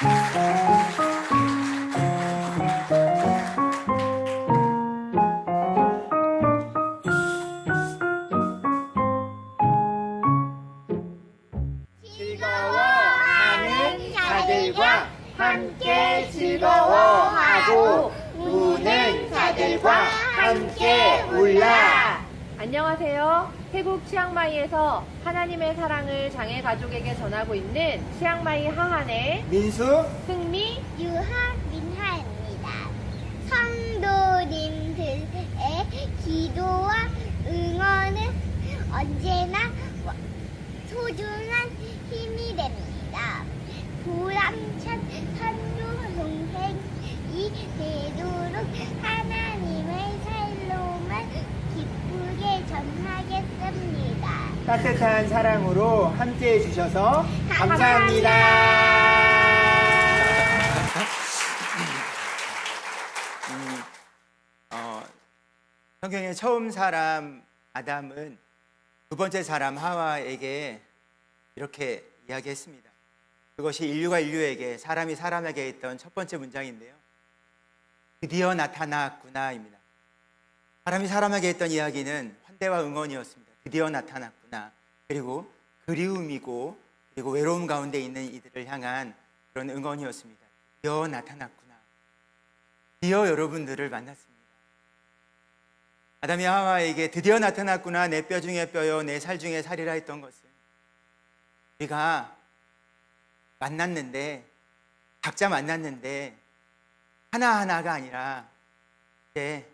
즐거워하는 자들과 함께 즐거워하고 우는 자들과 함께 울라. 안녕하세요. 태국 치앙마이에서 하나님의 사랑을 장애 가족에게 전하고 있는 치앙마이 하한의 민수, 승미, 유하 민하입니다. 성도님들의 기도와 응원은 언제나 소중한 힘이 됩니다. 보람찬 선교 동생이 되도록 하나님의 샬롬을 기쁘게 전하겠습니다. 따뜻한 사랑으로 함께 해주셔서 감사합니다. 성경의 처음 사람 아담은 두 번째 사람 하와에게 이렇게 이야기했습니다. 그것이 인류가 인류에게, 사람이 사람에게 했던 첫 번째 문장인데요. 드디어 나타났구나입니다. 사람이 사람에게 했던 이야기는 환대와 응원이었습니다. 드디어 나타났구나. 그리고 그리움이고, 그리고 외로움 가운데 있는 이들을 향한 그런 응원이었습니다. 드디어 나타났구나. 드디어 여러분들을 만났습니다. 아담이 하와에게 드디어 나타났구나, 내 뼈 중에 뼈요, 내 살 중에 살이라 했던 것은 우리가 만났는데, 각자 만났는데 하나하나가 아니라 이제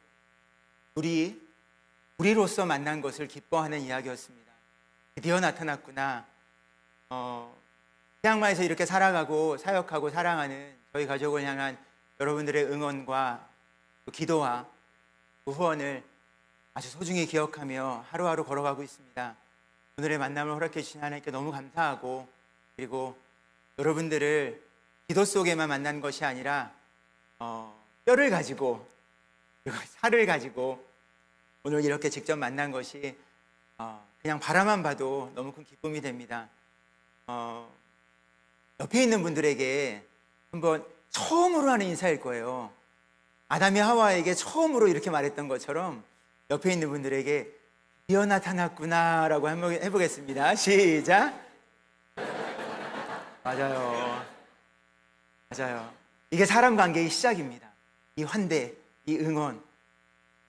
우리로서 만난 것을 기뻐하는 이야기였습니다. 드디어 나타났구나. 치앙마이에서 이렇게 살아가고 사역하고 사랑하는 저희 가족을 향한 여러분들의 응원과 또 기도와 또 후원을 아주 소중히 기억하며 하루하루 걸어가고 있습니다. 오늘의 만남을 허락해 주신 하나님께 너무 감사하고, 그리고 여러분들을 기도 속에만 만난 것이 아니라 뼈를 가지고 그리고 살을 가지고 오늘 이렇게 직접 만난 것이 그냥 바라만 봐도 너무 큰 기쁨이 됩니다. 옆에 있는 분들에게 한번 처음으로 하는 인사일 거예요. 아담이 하와에게 처음으로 이렇게 말했던 것처럼 옆에 있는 분들에게 드디어 나타났구나 라고 한번 해보겠습니다. 시작. 맞아요. 이게 사람 관계의 시작입니다. 이 환대, 이 응원.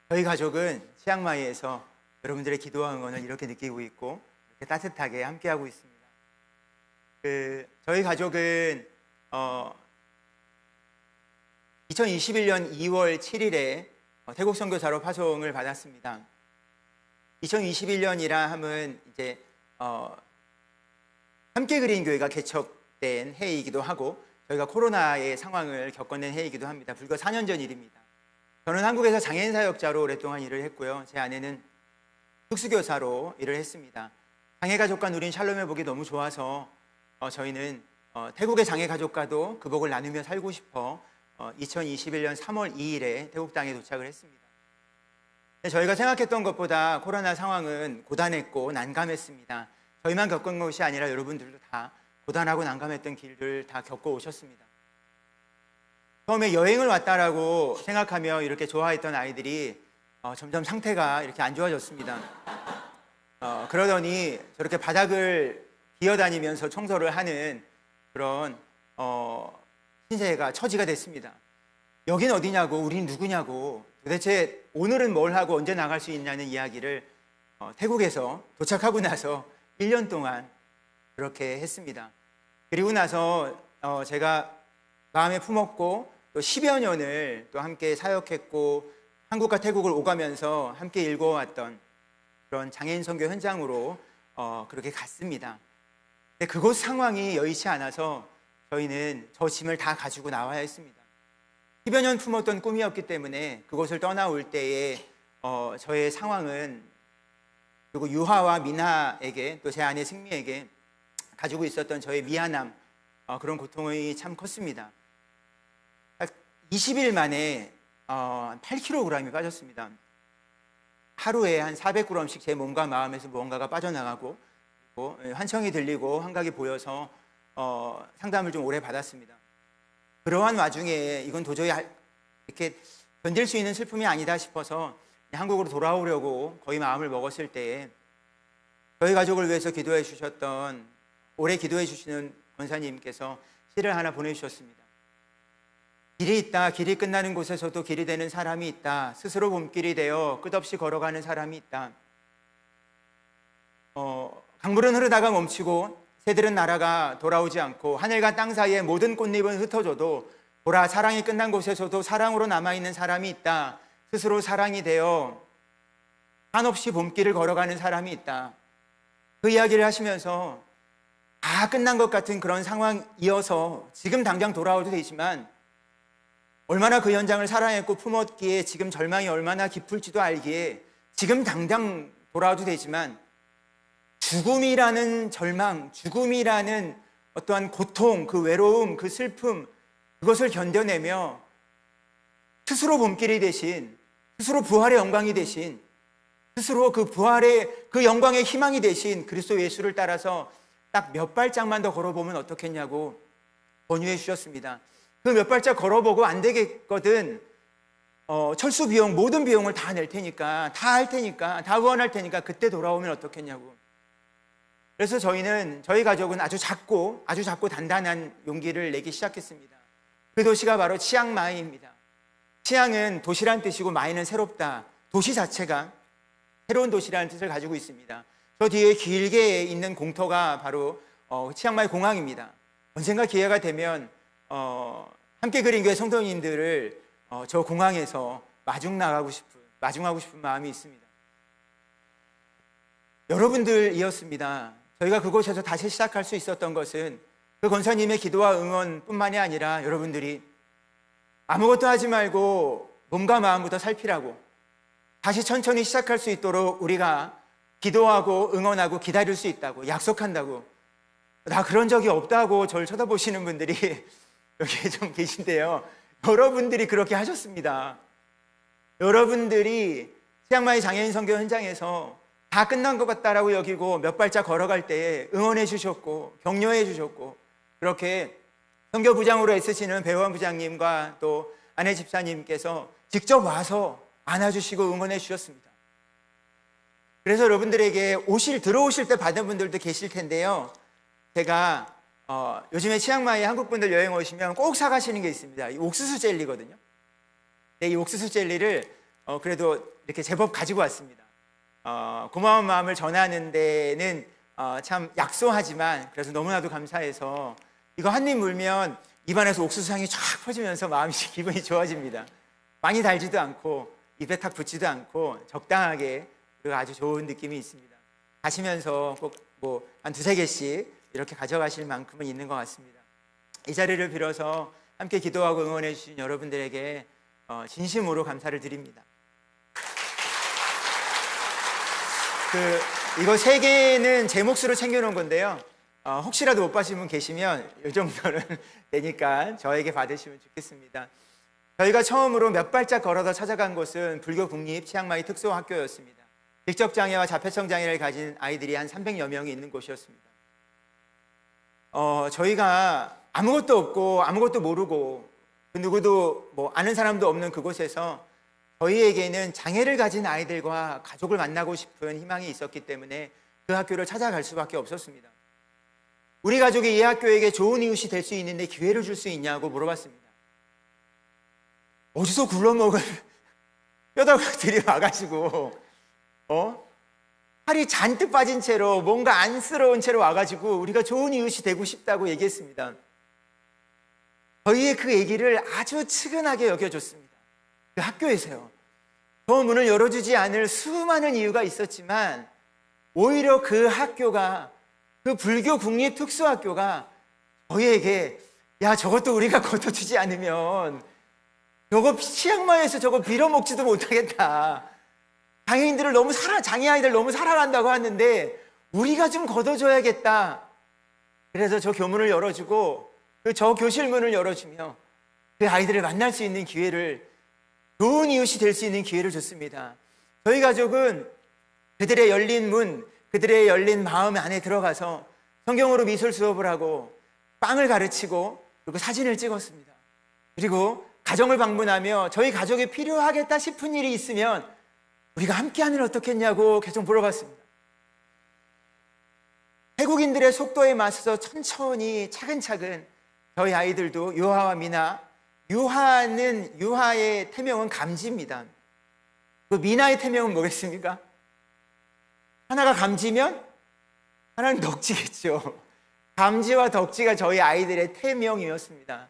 저희 가족은 치앙마이에서 여러분들의 기도와 응원을 이렇게 느끼고 있고 이렇게 따뜻하게 함께하고 있습니다. 저희 가족은 2021년 2월 7일에 태국 선교사로 파송을 받았습니다. 2021년이라 하면 이제 함께 그린 교회가 개척된 해이기도 하고 저희가 코로나의 상황을 겪어낸 해이기도 합니다. 불과 4년 전 일입니다. 저는 한국에서 장애인 사역자로 오랫동안 일을 했고요. 제 아내는 특수교사로 일을 했습니다. 장애 가족과 누린 샬롬의 복이 너무 좋아서 저희는 태국의 장애 가족과도 그 복을 나누며 살고 싶어 2021년 3월 2일에 태국 땅에 도착을 했습니다. 저희가 생각했던 것보다 코로나 상황은 고단했고 난감했습니다. 저희만 겪은 것이 아니라 여러분들도 다 고단하고 난감했던 길을 다 겪어 오셨습니다. 처음에 여행을 왔다라고 생각하며 이렇게 좋아했던 아이들이 점점 상태가 이렇게 안 좋아졌습니다. 그러더니 저렇게 바닥을 기어다니면서 청소를 하는 그런 신세가 처지가 됐습니다. 여긴 어디냐고, 우린 누구냐고, 도대체 오늘은 뭘 하고 언제 나갈 수 있냐는 이야기를 태국에서 도착하고 나서 1년 동안 그렇게 했습니다. 그리고 나서 제가 마음에 품었고 또 10여 년을 또 함께 사역했고 한국과 태국을 오가면서 함께 읽어왔던 그런 장애인 선교 현장으로 그렇게 갔습니다. 근데 그곳 상황이 여의치 않아서 저희는 저 짐을 다 가지고 나와야 했습니다. 10여 년 품었던 꿈이었기 때문에 그곳을 떠나올 때에 저의 상황은, 그리고 유하와 민하에게 또 제 아내 승미에게 가지고 있었던 저의 미안함, 그런 고통이 참 컸습니다. 20일 만에 8kg이 빠졌습니다. 하루에 한 400g씩 제 몸과 마음에서 무언가가 빠져나가고, 그리고 환청이 들리고 환각이 보여서 상담을 좀 오래 받았습니다. 그러한 와중에 이건 도저히 이렇게 견딜 수 있는 슬픔이 아니다 싶어서 한국으로 돌아오려고 거의 마음을 먹었을 때에 저희 가족을 위해서 기도해 주셨던, 오래 기도해 주시는 권사님께서 시를 하나 보내주셨습니다. 길이 있다. 길이 끝나는 곳에서도 길이 되는 사람이 있다. 스스로 봄길이 되어 끝없이 걸어가는 사람이 있다. 강물은 흐르다가 멈추고 새들은 날아가 돌아오지 않고 하늘과 땅 사이에 모든 꽃잎은 흩어져도 보라, 사랑이 끝난 곳에서도 사랑으로 남아있는 사람이 있다. 스스로 사랑이 되어 한없이 봄길을 걸어가는 사람이 있다. 그 이야기를 하시면서 다 끝난 것 같은 그런 상황이어서 지금 당장 돌아와도 되지만 얼마나 그 현장을 사랑했고 품었기에 지금 절망이 얼마나 깊을지도 알기에 지금 당장 돌아와도 되지만 죽음이라는 절망, 죽음이라는 어떠한 고통, 그 외로움, 그 슬픔, 그것을 견뎌내며 스스로 봄길이 되신, 스스로 부활의 영광이 되신, 스스로 그 부활의 그 영광의 희망이 되신 그리스도 예수를 따라서 딱 몇 발짝만 더 걸어보면 어떻겠냐고 권유해 주셨습니다. 그 몇 발짝 걸어보고 안 되겠거든 철수 비용, 모든 비용을 다 낼 테니까, 다 할 테니까, 다 후원할 테니까 그때 돌아오면 어떻겠냐고. 그래서 저희 가족은 아주 작고 단단한 용기를 내기 시작했습니다. 그 도시가 바로 치앙마이입니다. 치앙은 도시란 뜻이고 마이는 새롭다. 도시 자체가 새로운 도시라는 뜻을 가지고 있습니다. 저 뒤에 길게 있는 공터가 바로 치앙마이 공항입니다. 언젠가 기회가 되면 함께 그린 교회 성도님들을 저 공항에서 마중하고 싶은 마음이 있습니다. 여러분들이었습니다. 저희가 그곳에서 다시 시작할 수 있었던 것은 그 권사님의 기도와 응원뿐만이 아니라 여러분들이 아무것도 하지 말고 몸과 마음부터 살피라고, 다시 천천히 시작할 수 있도록 우리가 기도하고 응원하고 기다릴 수 있다고 약속한다고. 나 그런 적이 없다고 저를 쳐다보시는 분들이 여기 좀 계신데요. 여러분들이 그렇게 하셨습니다. 여러분들이 치앙마이 장애인 선교 현장에서 다 끝난 것 같다라고 여기고 몇 발짝 걸어갈 때 응원해 주셨고 격려해 주셨고, 그렇게 선교부장으로 애쓰시는 배우원 부장님과 또 아내 집사님께서 직접 와서 안아주시고 응원해 주셨습니다. 그래서 여러분들에게 들어오실 때 받은 분들도 계실 텐데요. 제가 요즘에 치앙마이 한국 분들 여행 오시면 꼭 사가시는 게 있습니다. 이 옥수수 젤리거든요. 네, 이 옥수수 젤리를 그래도 이렇게 제법 가지고 왔습니다. 고마운 마음을 전하는 데는 참 약소하지만 그래서 너무나도 감사해서 이거 한 입 물면 입안에서 옥수수 향이 쫙 퍼지면서 마음이 기분이 좋아집니다. 많이 달지도 않고 입에 탁 붙지도 않고 적당하게, 그리고 아주 좋은 느낌이 있습니다. 가시면서 꼭 뭐 한 두세 개씩 이렇게 가져가실 만큼은 있는 것 같습니다. 이 자리를 빌어서 함께 기도하고 응원해 주신 여러분들에게 진심으로 감사를 드립니다. 이거 세 개는 제 몫으로 챙겨놓은 건데요. 혹시라도 못 받으신 분 계시면 이 정도는 되니까 저에게 받으시면 좋겠습니다. 저희가 처음으로 몇 발짝 걸어서 찾아간 곳은 불교 국립 치앙마이 특수학교였습니다. 직접장애와 자폐성 장애를 가진 아이들이 한 300여 명이 있는 곳이었습니다. 저희가 아무것도 없고 아무것도 모르고 그 누구도 뭐 아는 사람도 없는 그곳에서 저희에게는 장애를 가진 아이들과 가족을 만나고 싶은 희망이 있었기 때문에 그 학교를 찾아갈 수밖에 없었습니다. 우리 가족이 이 학교에게 좋은 이웃이 될 수 있는데 기회를 줄 수 있냐고 물어봤습니다. 어디서 굴러먹을 뼈다귀들이 와가지고 살이 잔뜩 빠진 채로 뭔가 안쓰러운 채로 와가지고 우리가 좋은 이웃이 되고 싶다고 얘기했습니다. 저희의 그 얘기를 아주 측은하게 여겨줬습니다. 그 학교에서요. 저 문을 열어주지 않을 수많은 이유가 있었지만 오히려 그 학교가, 그 불교 국립 특수학교가 저희에게 야, 저것도 우리가 걷어주지 않으면 저거 치앙마이에서 저거 빌어먹지도 못하겠다. 장애인들을 장애 아이들 너무 사랑한다고 하는데 우리가 좀 걷어줘야겠다. 그래서 저 교문을 열어주고 저 교실 문을 열어주며 그 아이들을 만날 수 있는 기회를, 좋은 이웃이 될 수 있는 기회를 줬습니다. 저희 가족은 그들의 열린 문, 그들의 열린 마음 안에 들어가서 성경으로 미술 수업을 하고 빵을 가르치고 그리고 사진을 찍었습니다. 그리고 가정을 방문하며 저희 가족에 필요하겠다 싶은 일이 있으면 우리가 함께하면 어떻겠냐고 계속 물어봤습니다. 태국인들의 속도에 맞서서 천천히 차근차근 저희 아이들도 유하와 미나, 유하의 태명은 감지입니다. 그 미나의 태명은 뭐겠습니까? 하나가 감지면 하나는 덕지겠죠. 감지와 덕지가 저희 아이들의 태명이었습니다.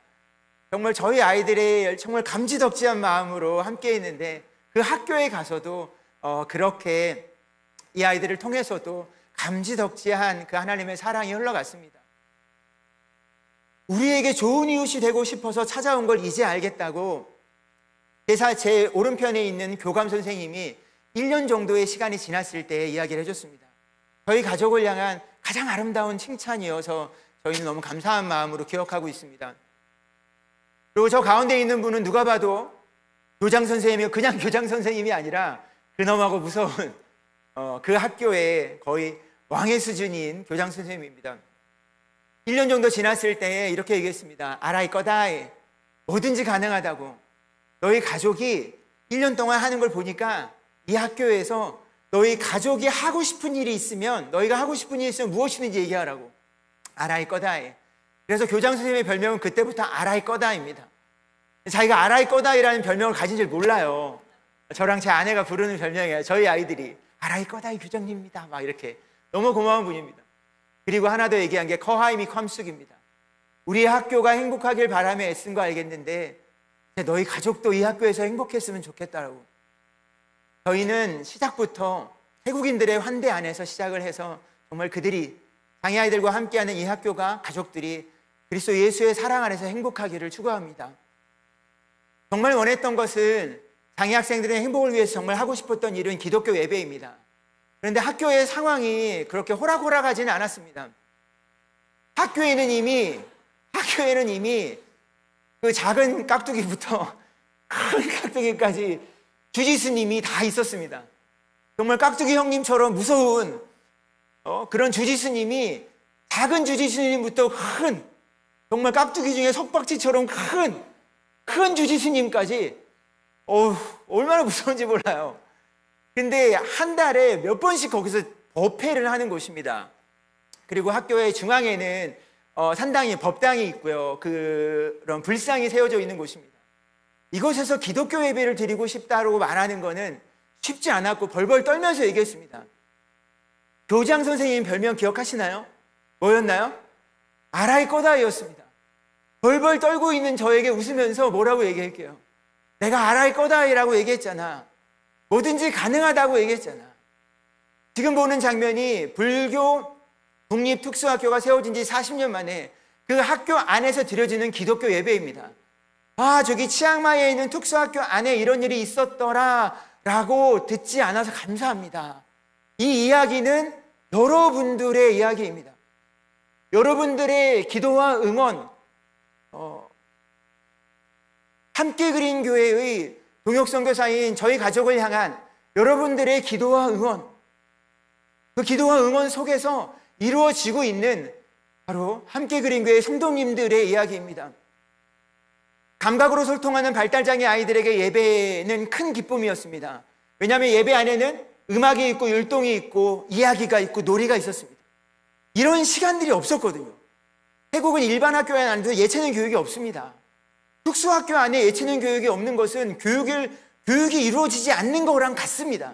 정말 저희 아이들의 정말 감지덕지한 마음으로 함께 있는데 그 학교에 가서도 그렇게 이 아이들을 통해서도 감지덕지한 그 하나님의 사랑이 흘러갔습니다. 우리에게 좋은 이웃이 되고 싶어서 찾아온 걸 이제 알겠다고 제 오른편에 있는 교감 선생님이 1년 정도의 시간이 지났을 때 이야기를 해줬습니다. 저희 가족을 향한 가장 아름다운 칭찬이어서 저희는 너무 감사한 마음으로 기억하고 있습니다. 그리고 저 가운데 있는 분은 누가 봐도 교장 선생님이 그냥 교장 선생님이 아니라 근엄하고 무서운 그 학교의 거의 왕의 수준인 교장 선생님입니다. 1년 정도 지났을 때 이렇게 얘기했습니다. 알아이 거다이, 뭐든지 가능하다고. 너희 가족이 1년 동안 하는 걸 보니까 이 학교에서 너희 가족이 하고 싶은 일이 있으면, 너희가 하고 싶은 일이 있으면 무엇이든지 얘기하라고. 알아이 거다이. 그래서 교장 선생님의 별명은 그때부터 알아이 거다입니다. 자기가 알아이 거다이라는 별명을 가진 줄 몰라요. 저랑 제 아내가 부르는 별명이에요. 저희 아이들이 알아이 거다이 교장님입니다. 막 이렇게. 너무 고마운 분입니다. 그리고 하나 더 얘기한 게 커하이미 컴숙입니다. 우리 학교가 행복하길 바라며 애쓴 거 알겠는데 너희 가족도 이 학교에서 행복했으면 좋겠다라고. 저희는 시작부터 태국인들의 환대 안에서 시작을 해서 정말 그들이 장애아이들과 함께하는 이 학교가 가족들이 그리스도 예수의 사랑 안에서 행복하기를 추구합니다. 정말 원했던 것은 장애 학생들의 행복을 위해서 정말 하고 싶었던 일은 기독교 예배입니다. 그런데 학교의 상황이 그렇게 호락호락하지는 않았습니다. 학교에는 이미 그 작은 깍두기부터 큰 깍두기까지 주지스님이 다 있었습니다. 정말 깍두기 형님처럼 무서운 그런 주지스님이 작은 주지스님부터 큰 정말 깍두기 중에 석박지처럼 큰 주지스님까지 얼마나 무서운지 몰라요. 근데 한 달에 몇 번씩 거기서 법회를 하는 곳입니다. 그리고 학교의 중앙에는 산당이 법당이 있고요. 그런 불상이 세워져 있는 곳입니다. 이곳에서 기독교 예배를 드리고 싶다고 말하는 것은 쉽지 않았고 벌벌 떨면서 얘기했습니다. 교장 선생님 별명 기억하시나요? 뭐였나요? 아라이 꺼다이였습니다. 벌벌 떨고 있는 저에게 웃으면서 뭐라고 얘기할게요? 내가 아라이 꺼다이라고 얘기했잖아. 뭐든지 가능하다고 얘기했잖아. 지금 보는 장면이 불교 국립특수학교가 세워진 지 40년 만에 그 학교 안에서 드려지는 기독교 예배입니다. 아, 저기 치앙마이에 있는 특수학교 안에 이런 일이 있었더라 라고 듣지 않아서 감사합니다. 이 이야기는 여러분들의 이야기입니다. 여러분들의 기도와 응원, 함께 그린 교회의 동역선교사인 저희 가족을 향한 여러분들의 기도와 응원, 그 기도와 응원 속에서 이루어지고 있는 바로 함께 그린 교회 성도님들의 이야기입니다. 감각으로 소통하는 발달장애 아이들에게 예배는 큰 기쁨이었습니다. 왜냐하면 예배 안에는 음악이 있고 율동이 있고 이야기가 있고 놀이가 있었습니다. 이런 시간들이 없었거든요. 태국은 일반 학교 안에도 예체능 교육이 없습니다. 특수학교 안에 예체능 교육이 없는 것은 교육이 이루어지지 않는 거랑 같습니다.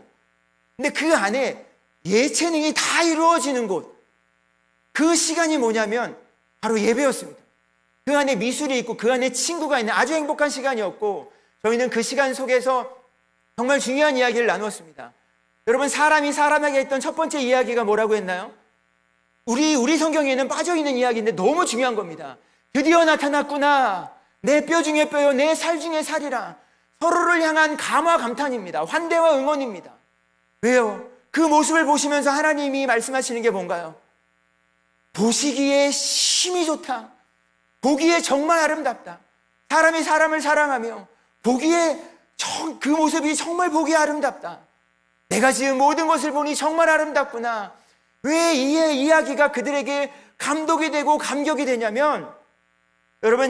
근데 그 안에 예체능이 다 이루어지는 곳, 그 시간이 뭐냐면 바로 예배였습니다. 그 안에 미술이 있고 그 안에 친구가 있는 아주 행복한 시간이었고, 저희는 그 시간 속에서 정말 중요한 이야기를 나누었습니다. 여러분, 사람이 사람에게 했던 첫 번째 이야기가 뭐라고 했나요? 우리 성경에는 빠져있는 이야기인데 너무 중요한 겁니다. 드디어 나타났구나. 내 뼈 중에 뼈요, 내 살 중에 살이라. 서로를 향한 감화 감탄입니다. 환대와 응원입니다. 왜요? 그 모습을 보시면서 하나님이 말씀하시는 게 뭔가요? 보시기에 심히 좋다. 보기에 정말 아름답다. 사람이 사람을 사랑하며 보기에 그 모습이 정말 보기에 아름답다. 내가 지은 모든 것을 보니 정말 아름답구나. 왜 이 이야기가 그들에게 감동이 되고 감격이 되냐면, 여러분,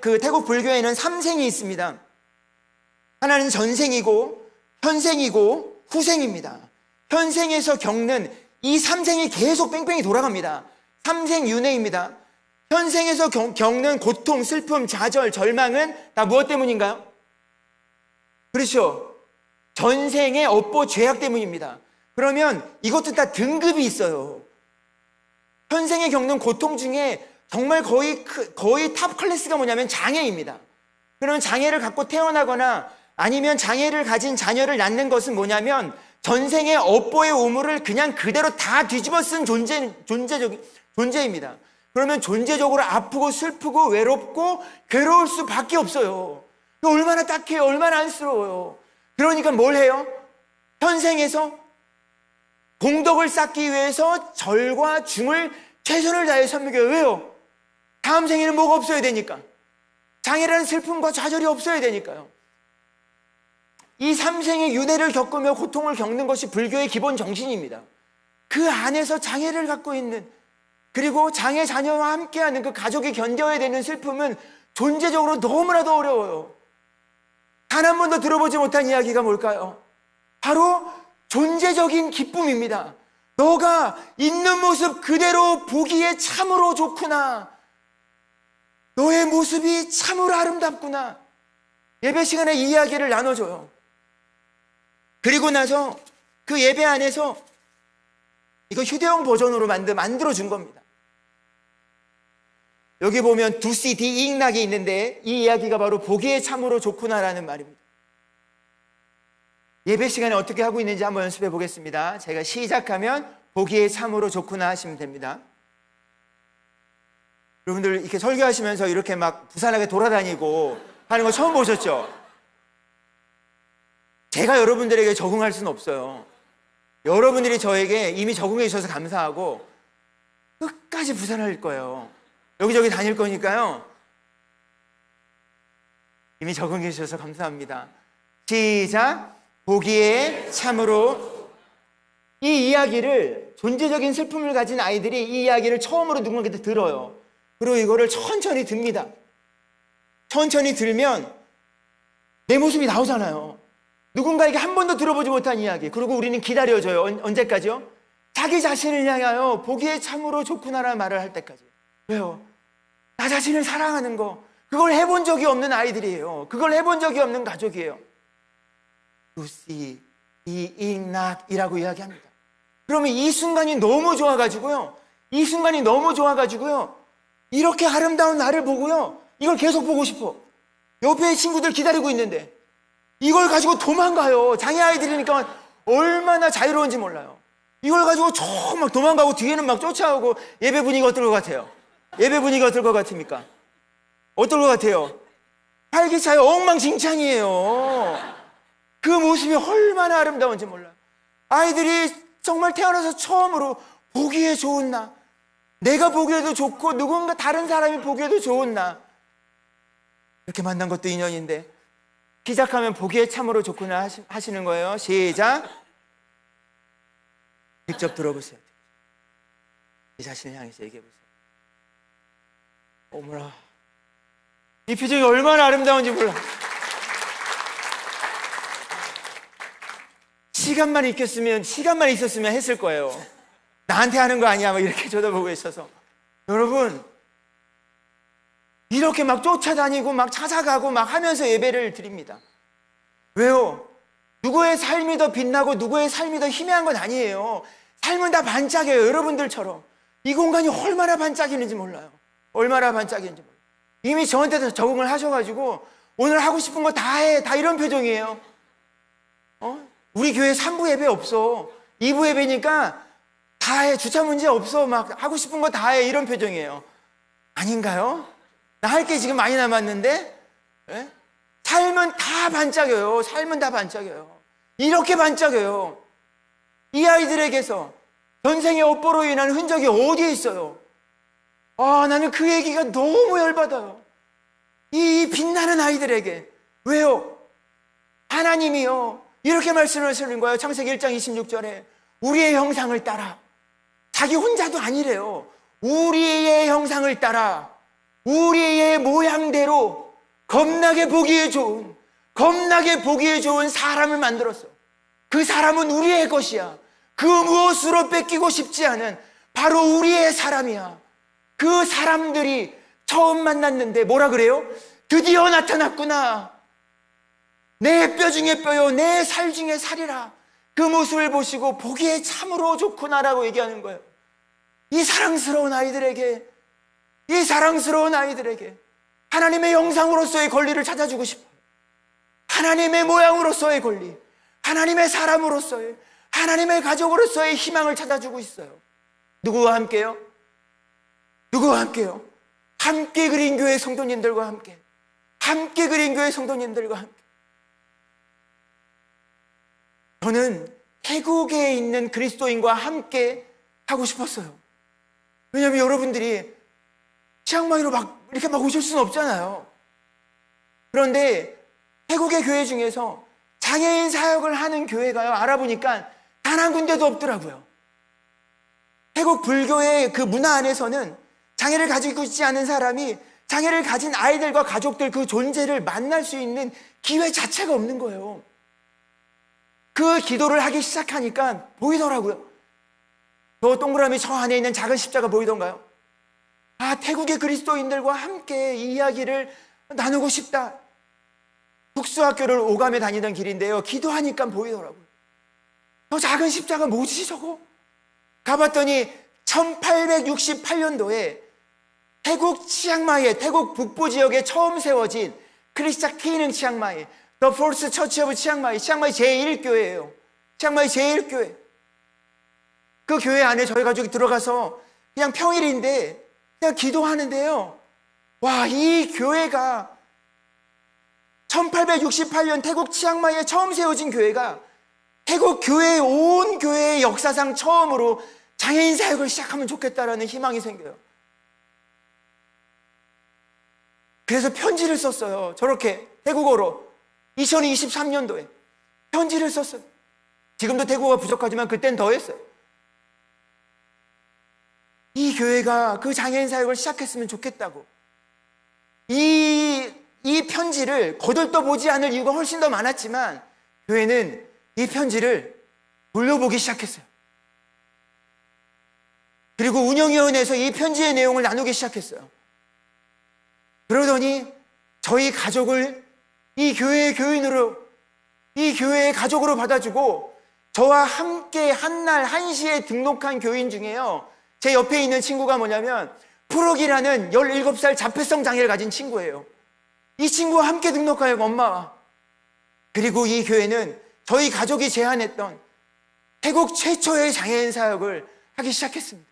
그 태국 불교에는 3생이 있습니다. 하나는 전생이고 현생이고 후생입니다. 현생에서 겪는 이 3생이 계속 뺑뺑이 돌아갑니다. 3생 윤회입니다. 현생에서 겪는 고통, 슬픔, 좌절, 절망은 다 무엇 때문인가요? 그렇죠. 전생의 업보 죄악 때문입니다. 그러면 이것도 다 등급이 있어요. 현생에 겪는 고통 중에 정말 거의 탑 클래스가 뭐냐면 장애입니다. 그런 장애를 갖고 태어나거나 아니면 장애를 가진 자녀를 낳는 것은 뭐냐면 전생의 업보의 오물을 그냥 그대로 다 뒤집어 쓴 존재입니다. 그러면 존재적으로 아프고 슬프고 외롭고 괴로울 수밖에 없어요. 얼마나 딱해요. 얼마나 안쓰러워요. 그러니까 뭘 해요? 현생에서 공덕을 쌓기 위해서 절과 중을 최선을 다해 섬겨요. 왜요? 다음 생에는 뭐가 없어야 되니까. 장애라는 슬픔과 좌절이 없어야 되니까요. 이 3생의 윤회를 겪으며 고통을 겪는 것이 불교의 기본 정신입니다. 그 안에서 장애를 갖고 있는, 그리고 장애 자녀와 함께하는 그 가족이 견뎌야 되는 슬픔은 존재적으로 너무나도 어려워요. 단 한 번도 들어보지 못한 이야기가 뭘까요? 바로 존재적인 기쁨입니다. 너가 있는 모습 그대로 보기에 참으로 좋구나. 너의 모습이 참으로 아름답구나. 예배 시간에 이 이야기를 나눠줘요. 그리고 나서 그 예배 안에서 이거 휴대용 버전으로 만들어준 겁니다. 여기 보면 두 CD 이익락이 있는데 이 이야기가 바로 보기에 참으로 좋구나라는 말입니다. 예배 시간에 어떻게 하고 있는지 한번 연습해 보겠습니다. 제가 시작하면 보기에 참으로 좋구나 하시면 됩니다. 여러분들 이렇게 설교하시면서 이렇게 막 부산하게 돌아다니고 하는 거 처음 보셨죠? 제가 여러분들에게 적응할 수는 없어요. 여러분들이 저에게 이미 적응해 주셔서 감사하고 끝까지 부산할 거예요. 여기저기 다닐 거니까요. 이미 적응해 주셔서 감사합니다. 시작. 보기에 참으로. 이 이야기를, 존재적인 슬픔을 가진 아이들이 이 이야기를 처음으로 누군가한테 들어요. 그리고 이거를 천천히 듭니다. 천천히 들면 내 모습이 나오잖아요. 누군가에게 한 번도 들어보지 못한 이야기. 그리고 우리는 기다려줘요. 언제까지요? 자기 자신을 향하여 보기에 참으로 좋구나라는 말을 할 때까지. 왜요? 나 자신을 사랑하는 거, 그걸 해본 적이 없는 아이들이에요. 그걸 해본 적이 없는 가족이에요. 루시, 이익락이라고 이야기합니다. 그러면 이 순간이 너무 좋아가지고요. 이렇게 아름다운 나를 보고요. 이걸 계속 보고 싶어. 옆에 친구들 기다리고 있는데 이걸 가지고 도망가요. 장애 아이들이니까 얼마나 자유로운지 몰라요. 이걸 가지고 막 도망가고 뒤에는 막 쫓아오고. 예배 분위기가 어떨 것 같아요? 예배 분위기가 어떨 것 같습니까? 어떨 것 같아요? 활기차요. 엉망진창이에요. 그 모습이 얼마나 아름다운지 몰라요. 아이들이 정말 태어나서 처음으로 보기에 좋은 나, 내가 보기에도 좋고 누군가 다른 사람이 보기에도 좋은 나, 이렇게 만난 것도 인연인데 시작하면 보기에 참으로 좋구나 하시는 거예요. 시작. 직접 들어보세요. 내 자신을 향해서 얘기해보세요. 어머나, 이 표정이 얼마나 아름다운지 몰라. 시간만 있었으면 했을 거예요. 나한테 하는 거 아니야? 막 이렇게 쳐다보고 있어서. 여러분, 이렇게 막 쫓아다니고 막 찾아가고 막 하면서 예배를 드립니다. 왜요? 누구의 삶이 더 빛나고 누구의 삶이 더 희미한 건 아니에요. 삶은 다 반짝여요. 여러분들처럼. 이 공간이 얼마나 반짝이는지 몰라요. 이미 저한테 적응을 하셔가지고 오늘 하고 싶은 거 다 해. 다 이런 표정이에요. 우리 교회 3부 예배 없어. 2부 예배니까 다 해. 주차 문제 없어. 막 하고 싶은 거 다 해. 이런 표정이에요. 아닌가요? 나 할 게 지금 많이 남았는데? 네? 삶은 다 반짝여요. 이렇게 반짝여요. 이 아이들에게서 전생의 업보로 인한 흔적이 어디에 있어요? 나는 그 얘기가 너무 열받아요. 이 빛나는 아이들에게. 왜요? 하나님이요, 이렇게 말씀하시는 거예요. 창세기 1장 26절에 우리의 형상을 따라. 자기 혼자도 아니래요. 우리의 형상을 따라. 우리의 모양대로 겁나게 보기에 좋은 사람을 만들었어. 그 사람은 우리의 것이야. 그 무엇으로 뺏기고 싶지 않은 바로 우리의 사람이야. 그 사람들이 처음 만났는데 뭐라 그래요? 드디어 나타났구나. 내 뼈 중에 뼈요, 내 살 중에 살이라. 그 모습을 보시고 보기에 참으로 좋구나라고 얘기하는 거예요. 이 사랑스러운 아이들에게 하나님의 형상으로서의 권리를 찾아주고 싶어요. 하나님의 모양으로서의 권리, 하나님의 사람으로서의, 하나님의 가족으로서의 희망을 찾아주고 있어요. 누구와 함께요? 누구와 함께요? 함께 그린 교회 성도님들과 함께. 함께 그린 교회 성도님들과 함께. 저는 태국에 있는 그리스도인과 함께 하고 싶었어요. 왜냐하면 여러분들이 치앙마이로 이렇게 오실 수는 없잖아요. 그런데 태국의 교회 중에서 장애인 사역을 하는 교회가요, 알아보니까 단 한 군데도 없더라고요. 태국 불교의 그 문화 안에서는 장애를 가지고 있지 않은 사람이 장애를 가진 아이들과 가족들 그 존재를 만날 수 있는 기회 자체가 없는 거예요. 그 기도를 하기 시작하니까 보이더라고요. 저 동그라미 저 안에 있는 작은 십자가 보이던가요? 아, 태국의 그리스도인들과 함께 이 이야기를 나누고 싶다. 특수학교를 오감에 다니던 길인데요, 기도하니까 보이더라고요. 저 작은 십자가 뭐지 저거? 가봤더니 1868년도에 태국 치앙마이에, 태국 북부 지역에 처음 세워진 크리스찬 키닝 치앙마이, The First Church of 치앙마이, 치앙마이 제1교회예요. 치앙마이 제1교회. 그 교회 안에 저희 가족이 들어가서 그냥 평일인데 그냥 기도하는데요. 와, 이 교회가 1868년 태국 치앙마이에 처음 세워진 교회가 태국 교회, 온 교회의 역사상 처음으로 장애인 사역을 시작하면 좋겠다라는 희망이 생겨요. 그래서 편지를 썼어요. 저렇게 태국어로 2023년도에 편지를 썼어요. 지금도 태국어가 부족하지만 그땐 더 했어요. 이 교회가 그 장애인 사역을 시작했으면 좋겠다고. 이 편지를 거들떠보지 않을 이유가 훨씬 더 많았지만 교회는 이 편지를 돌려보기 시작했어요. 그리고 운영위원회에서 이 편지의 내용을 나누기 시작했어요. 그러더니 저희 가족을 이 교회의 교인으로, 이 교회의 가족으로 받아주고 저와 함께 한날 1시에 등록한 교인 중에요, 제 옆에 있는 친구가 뭐냐면 푸르기라는 17살 자폐성 장애를 가진 친구예요. 이 친구와 함께 등록하여 엄마와. 그리고 이 교회는 저희 가족이 제안했던 태국 최초의 장애인 사역을 하기 시작했습니다.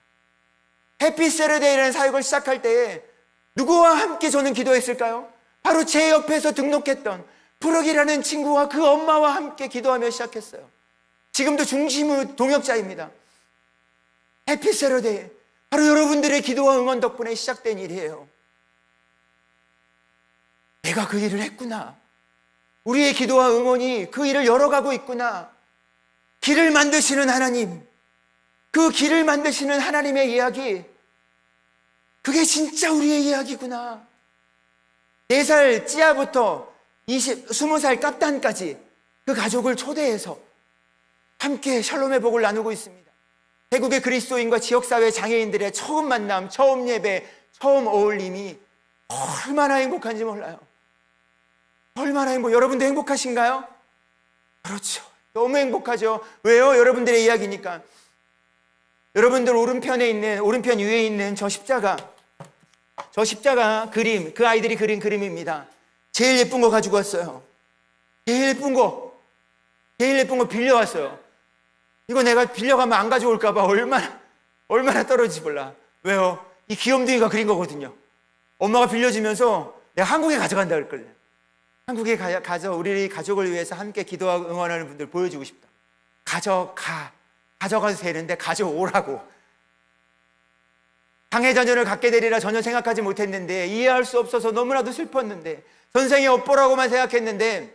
해피 세러데이라는 사역을 시작할 때에 누구와 함께 저는 기도했을까요? 바로 제 옆에서 등록했던 푸르기라는 친구와 그 엄마와 함께 기도하며 시작했어요. 지금도 중심의 동역자입니다. 해피 세러데이, 바로 여러분들의 기도와 응원 덕분에 시작된 일이에요. 내가 그 일을 했구나. 우리의 기도와 응원이 그 일을 열어가고 있구나. 길을 만드시는 하나님, 그 길을 만드시는 하나님의 이야기, 그게 진짜 우리의 이야기구나. 4살 찌아부터 20살 깝단까지 그 가족을 초대해서 함께 샬롬의 복을 나누고 있습니다. 태국의 그리스도인과 지역사회 장애인들의 처음 만남, 처음 예배, 처음 어울림이 얼마나 행복한지 몰라요. 얼마나 여러분도 행복하신가요? 그렇죠. 너무 행복하죠. 왜요? 여러분들의 이야기니까. 여러분들 오른편 위에 있는 저 십자가 그림, 그 아이들이 그린 그림입니다. 제일 예쁜 거 가지고 왔어요. 제일 예쁜 거 빌려왔어요. 이거 내가 빌려가면 안 가져올까봐 얼마나 떨어질지 몰라. 왜요? 이 귀염둥이가 그린 거거든요. 엄마가 빌려주면서 내가 한국에 가져간다 그랬거든요. 한국에 가서 우리 가족을 위해서 함께 기도하고 응원하는 분들 보여주고 싶다. 가져가도 되는데 가져오라고. 장애자녀를 갖게 되리라 전혀 생각하지 못했는데, 이해할 수 없어서 너무나도 슬펐는데, 선생이 업보라고만 생각했는데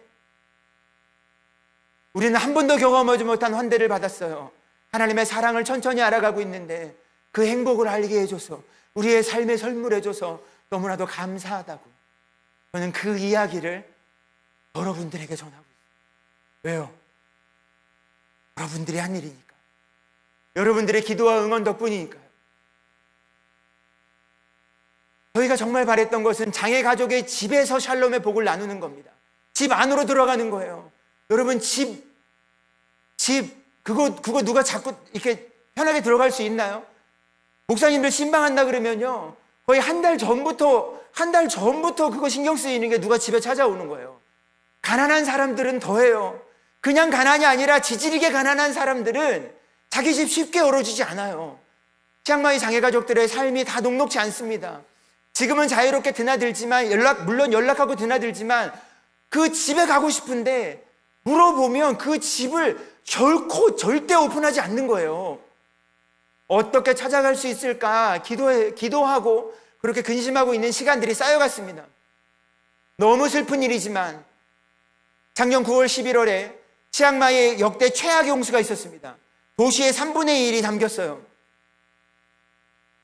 우리는 한 번도 경험하지 못한 환대를 받았어요. 하나님의 사랑을 천천히 알아가고 있는데 그 행복을 알게 해줘서, 우리의 삶에 선물해줘서 너무나도 감사하다고 저는 그 이야기를 여러분들에게 전하고 있어요. 왜요? 여러분들이 한 일이니까. 여러분들의 기도와 응원 덕분이니까요. 저희가 정말 바랬던 것은 장애 가족의 집에서 샬롬의 복을 나누는 겁니다. 집 안으로 들어가는 거예요. 여러분 그거 누가 자꾸 이렇게 편하게 들어갈 수 있나요? 목사님들 신방한다 그러면요, 거의 한 달 전부터 그거 신경 쓰이는 게 누가 집에 찾아오는 거예요. 가난한 사람들은 더해요. 그냥 가난이 아니라 지질이게 가난한 사람들은 자기 집 쉽게 열어주지 않아요. 치앙마이 장애 가족들의 삶이 다 녹록지 않습니다. 지금은 자유롭게 드나들지만 물론 연락하고 드나들지만 그 집에 가고 싶은데 물어보면 그 집을 결코 절대 오픈하지 않는 거예요. 어떻게 찾아갈 수 있을까 기도하고 그렇게 근심하고 있는 시간들이 쌓여갔습니다. 너무 슬픈 일이지만 작년 9월 11월에 치앙마이에 역대 최악의 홍수가 있었습니다. 도시의 3분의 1이 담겼어요.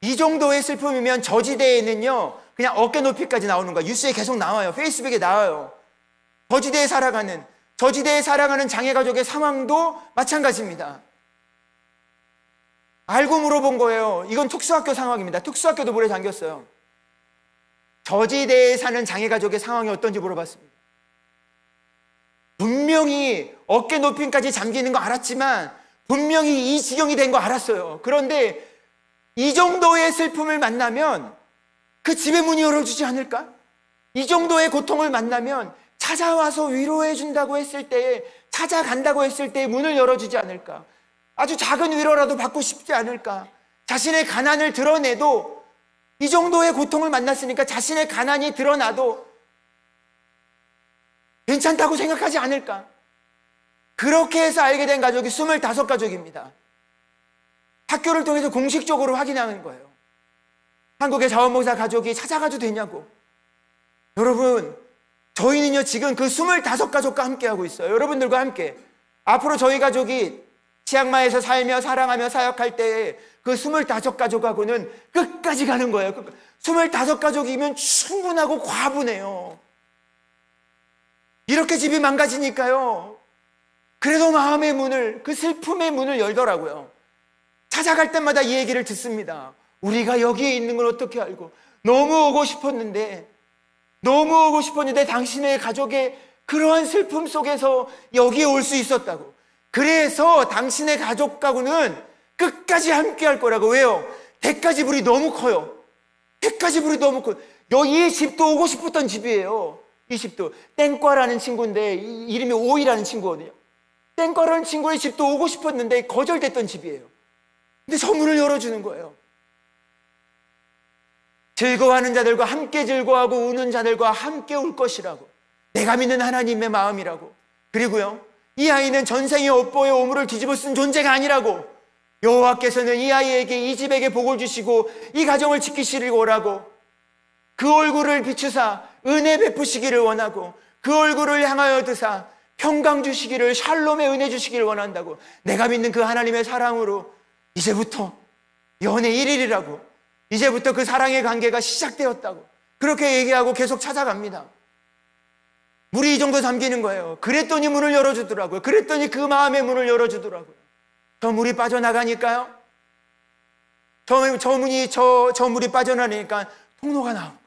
이 정도의 슬픔이면 저지대에는요 그냥 어깨 높이까지 나오는 거야. 뉴스에 계속 나와요. 페이스북에 나와요. 저지대에 살아가는 장애 가족의 상황도 마찬가지입니다. 알고 물어본 거예요. 이건 특수학교 상황입니다. 특수학교도 물에 잠겼어요. 저지대에 사는 장애 가족의 상황이 어떤지 물어봤습니다. 분명히 어깨 높이까지 잠기는 거 알았지만 분명히 이 지경이 된 거 알았어요. 그런데 이 정도의 슬픔을 만나면 그 집의 문이 열어주지 않을까? 이 정도의 고통을 만나면 찾아와서 위로해 준다고 했을 때, 찾아간다고 했을 때 문을 열어주지 않을까? 아주 작은 위로라도 받고 싶지 않을까? 자신의 가난을 드러내도, 이 정도의 고통을 만났으니까 자신의 가난이 드러나도 괜찮다고 생각하지 않을까? 그렇게 해서 알게 된 가족이 25가족입니다. 학교를 통해서 공식적으로 확인하는 거예요. 한국의 자원봉사 가족이 찾아가도 되냐고. 여러분, 저희는요 지금 그 25가족과 함께하고 있어요. 여러분들과 함께. 앞으로 저희 가족이 치앙마이에서 살며 사랑하며 사역할 때 그 25가족하고는 끝까지 가는 거예요. 25가족이면 충분하고 과분해요. 이렇게 집이 망가지니까요, 그래도 마음의 문을, 그 슬픔의 문을 열더라고요. 찾아갈 때마다 이 얘기를 듣습니다. 우리가 여기에 있는 걸 어떻게 알고, 너무 오고 싶었는데 당신의 가족의 그러한 슬픔 속에서 여기에 올 수 있었다고. 그래서 당신의 가족하고는 끝까지 함께 할 거라고. 왜요? 대가지불이 너무 커요. 이 집도 오고 싶었던 집이에요. 이 집도 땡과라는 친구인데 이름이 오이라는 친구거든요. 땡과라는 친구의 집도 오고 싶었는데 거절됐던 집이에요. 근데 저 문을 열어주는 거예요. 즐거워하는 자들과 함께 즐거워하고 우는 자들과 함께 울 것이라고. 내가 믿는 하나님의 마음이라고. 그리고요, 이 아이는 전생의 업보의 오물을 뒤집어 쓴 존재가 아니라고. 여호와께서는 이 아이에게, 이 집에게 복을 주시고 이 가정을 지키시길 원하고, 그 얼굴을 비추사 은혜 베푸시기를 원하고, 그 얼굴을 향하여 드사 평강 주시기를, 샬롬의 은혜 주시기를 원한다고. 내가 믿는 그 하나님의 사랑으로 이제부터 연애 1일이라고, 이제부터 그 사랑의 관계가 시작되었다고 그렇게 얘기하고 계속 찾아갑니다. 물이 이 정도 잠기는 거예요. 그랬더니 문을 열어주더라고요. 그랬더니 그 마음의 문을 열어주더라고요. 저 물이 빠져나가니까요, 저 물이 빠져나가니까 통로가 나옵니다.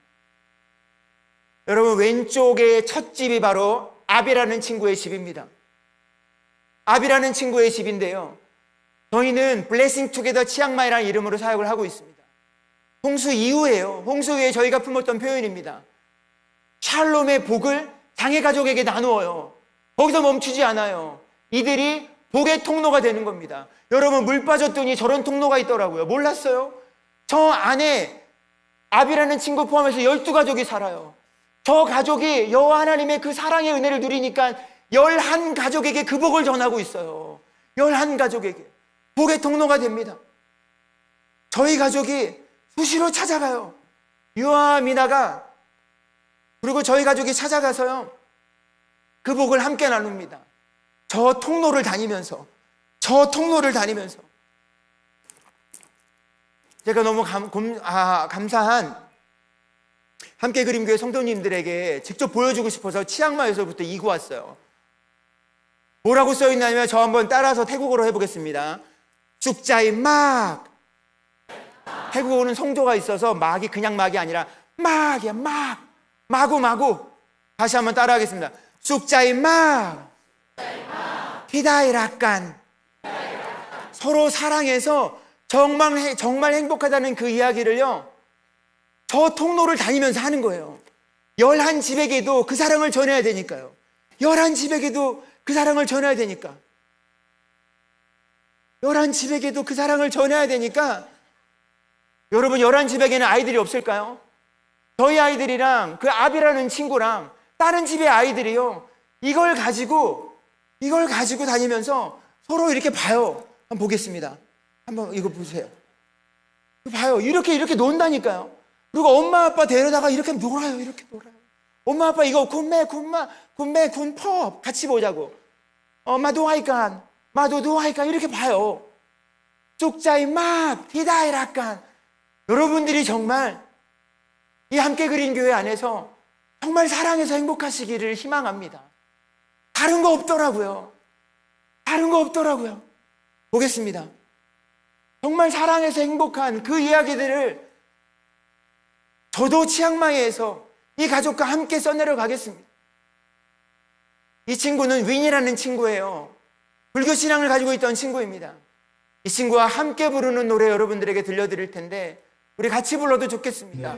여러분, 왼쪽에 첫 집이 바로 아비라는 친구의 집입니다. 아비라는 친구의 집인데요, 저희는 블레싱 투게더 치앙마이라는 이름으로 사역을 하고 있습니다. 홍수 이후에요. 홍수 후에 저희가 품었던 표현입니다. 샬롬의 복을 장애 가족에게 나누어요. 거기서 멈추지 않아요. 이들이 복의 통로가 되는 겁니다. 여러분, 물 빠졌더니 저런 통로가 있더라고요. 몰랐어요? 저 안에 아비라는 친구 포함해서 12가족이 살아요. 저 가족이 여호와 하나님의 그 사랑의 은혜를 누리니까 11가족에게 그 복을 전하고 있어요. 11가족에게 복의 통로가 됩니다. 저희 가족이 수시로 찾아가요. 유아와 미나가, 그리고 저희 가족이 찾아가서요, 그 복을 함께 나눕니다. 저 통로를 다니면서 제가 너무 감사한 함께 그림교회 성도님들에게 직접 보여주고 싶어서 치앙마이에서부터 이구 왔어요. 뭐라고 써있냐면 저 한번 따라서 태국어로 해보겠습니다. 쑥자이 막. 태국어는 성조가 있어서 막이 그냥 막이 아니라 막이야 막. 마구. 다시 한번 따라하겠습니다. 쑥자이 막. 히다이라깐. 서로 사랑해서 정말 행복하다는 그 이야기를요, 저 통로를 다니면서 하는 거예요. 11집에게도 그 사랑을 전해야 되니까요. 11집에게도 그 사랑을 전해야 되니까. 11집에게도 그 사랑을 전해야 되니까. 여러분, 11집에게는 아이들이 없을까요? 저희 아이들이랑 그 아비라는 친구랑 다른 집의 아이들이요, 이걸 가지고 다니면서 서로 이렇게 봐요. 한번 보겠습니다. 한번 이거 보세요. 봐요. 이렇게 논다니까요. 그리고 엄마 아빠 데려다가 이렇게 놀아요. 엄마 아빠 이거 군법 같이 보자고. 마도하이까 이렇게 봐요. 쪽자이 막 히다이라깐. 여러분들이 정말 이 함께 그린 교회 안에서 정말 사랑해서 행복하시기를 희망합니다. 다른 거 없더라고요. 보겠습니다. 정말 사랑해서 행복한 그 이야기들을 저도 치앙마이에서 이 가족과 함께 써내려 가겠습니다. 이 친구는 윈이라는 친구예요. 불교 신앙을 가지고 있던 친구입니다. 이 친구와 함께 부르는 노래 여러분들에게 들려드릴 텐데 우리 같이 불러도 좋겠습니다.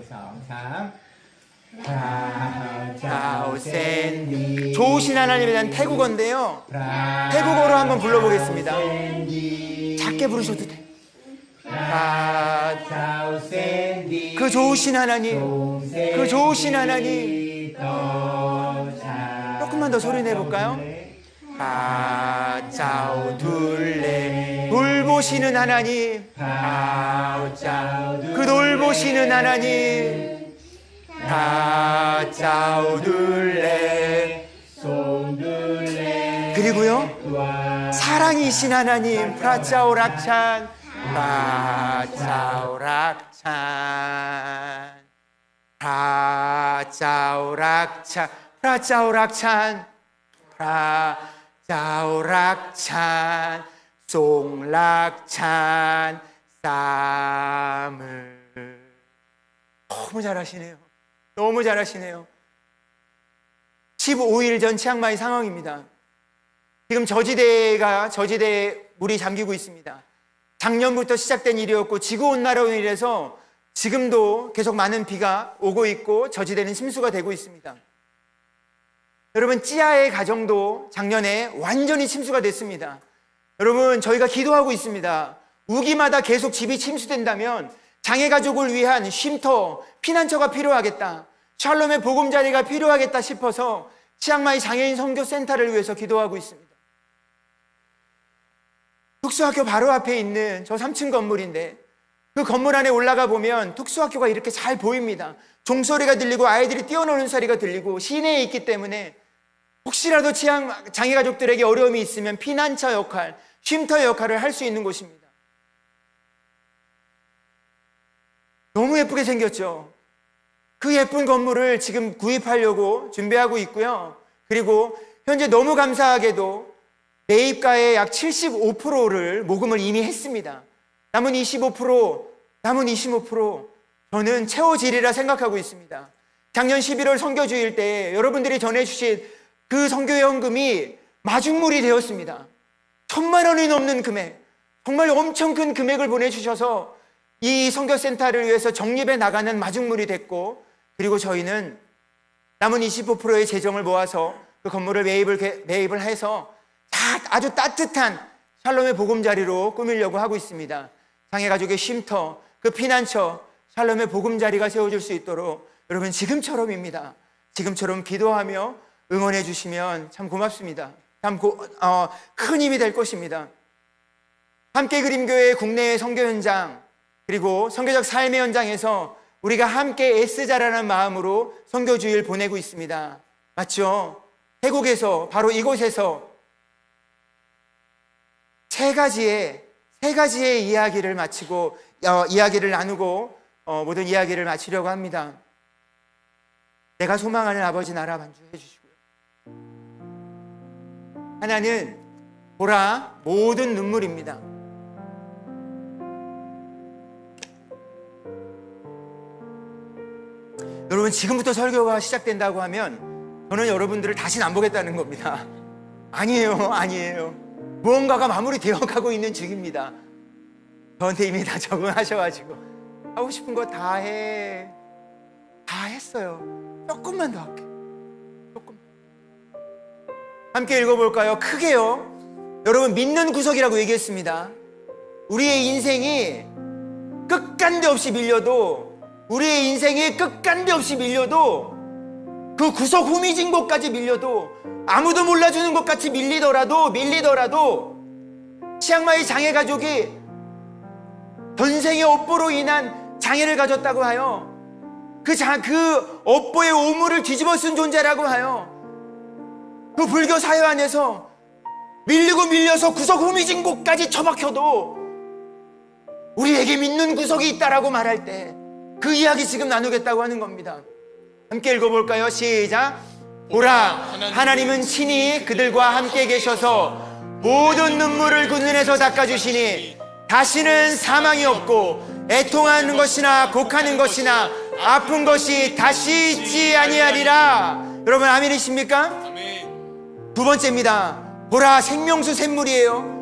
좋으신 하나님에 대한 태국어인데요, 태국어로 한번 불러보겠습니다. 작게 부르셔도 돼요. 그 좋으신 하나님, 조금만 더 소리 내볼까요? 돌보시는 하나님, 그 돌보시는 하나님, 그리고요, 사랑이신 하나님, 프라짜오락찬, 프라짜오락찬, 송락찬, 쌈을. 너무 잘하시네요. 15일 전 치앙마이 상황입니다. 지금 저지대에 물이 잠기고 있습니다. 작년부터 시작된 일이었고 지구온난화로 인해서 지금도 계속 많은 비가 오고 있고 저지대는 침수가 되고 있습니다. 여러분, 찌아의 가정도 작년에 완전히 침수가 됐습니다. 여러분, 저희가 기도하고 있습니다. 우기마다 계속 집이 침수된다면 장애가족을 위한 쉼터, 피난처가 필요하겠다, 샬롬의 보금자리가 필요하겠다 싶어서 치앙마이 장애인 선교센터를 위해서 기도하고 있습니다. 특수학교 바로 앞에 있는 저 3층 건물인데 그 건물 안에 올라가 보면 특수학교가 이렇게 잘 보입니다. 종소리가 들리고 아이들이 뛰어노는 소리가 들리고 시내에 있기 때문에 혹시라도 장애가족들에게 어려움이 있으면 피난처 역할, 쉼터 역할을 할 수 있는 곳입니다. 너무 예쁘게 생겼죠. 그 예쁜 건물을 지금 구입하려고 준비하고 있고요. 그리고 현재 너무 감사하게도 매입가의 약 75%를 모금을 이미 했습니다. 남은 25% 저는 채워지리라 생각하고 있습니다. 작년 11월 선교주일 때 여러분들이 전해주신 그 선교연금이 마중물이 되었습니다. 1,000만 원이 넘는 금액, 정말 엄청 큰 금액을 보내주셔서 이 선교센터를 위해서 적립해 나가는 마중물이 됐고, 그리고 저희는 남은 25%의 재정을 모아서 그 건물을 매입을 해서 아주 따뜻한 샬롬의 보금자리로 꾸미려고 하고 있습니다. 장애가족의 쉼터, 그 피난처, 샬롬의 보금자리가 세워질 수 있도록 여러분 지금처럼입니다. 지금처럼 기도하며 응원해 주시면 참 고맙습니다. 참 큰 힘이 될 것입니다. 함께 그림교회 국내의 선교 현장, 그리고 선교적 삶의 현장에서 우리가 함께 애쓰자라는 마음으로 선교주일 보내고 있습니다. 맞죠? 태국에서, 바로 이곳에서 세 가지의 이야기를 마치고 이야기를 나누고 모든 이야기를 마치려고 합니다. 내가 소망하는 아버지 나라 만주해 주시고요. 하나는 보라 모든 눈물입니다. 여러분, 지금부터 설교가 시작된다고 하면 저는 여러분들을 다시는 안 보겠다는 겁니다. 아니에요. 무언가가 마무리되어 가고 있는 중입니다. 저한테 이미 다 적응하셔가지고 하고 싶은 거 다 했어요. 조금만 더 할게요. 조금. 함께 읽어볼까요? 크게요. 여러분, 믿는 구석이라고 얘기했습니다. 우리의 인생이 끝간데 없이 밀려도 그 구석 후미진 곳까지 밀려도 아무도 몰라주는 것 같이 밀리더라도 치앙마이 장애 가족이 전생의 업보로 인한 장애를 가졌다고 하여 그 업보의 오물을 뒤집어 쓴 존재라고 하여 그 불교 사회 안에서 밀려서 구석 후미진 곳까지 처박혀도 우리에게 믿는 구석이 있다라고 말할 때 그 이야기 지금 나누겠다고 하는 겁니다. 함께 읽어볼까요? 시작. 보라, 하나님은 친히 그들과 함께 계셔서 모든 눈물을 그 눈에서 닦아주시니 다시는 사망이 없고 애통하는 것이나 곡하는 것이나 아픈 것이 다시 있지 아니하리라. 여러분, 아멘이십니까? 아멘. 두 번째입니다. 보라, 생명수 샘물이에요.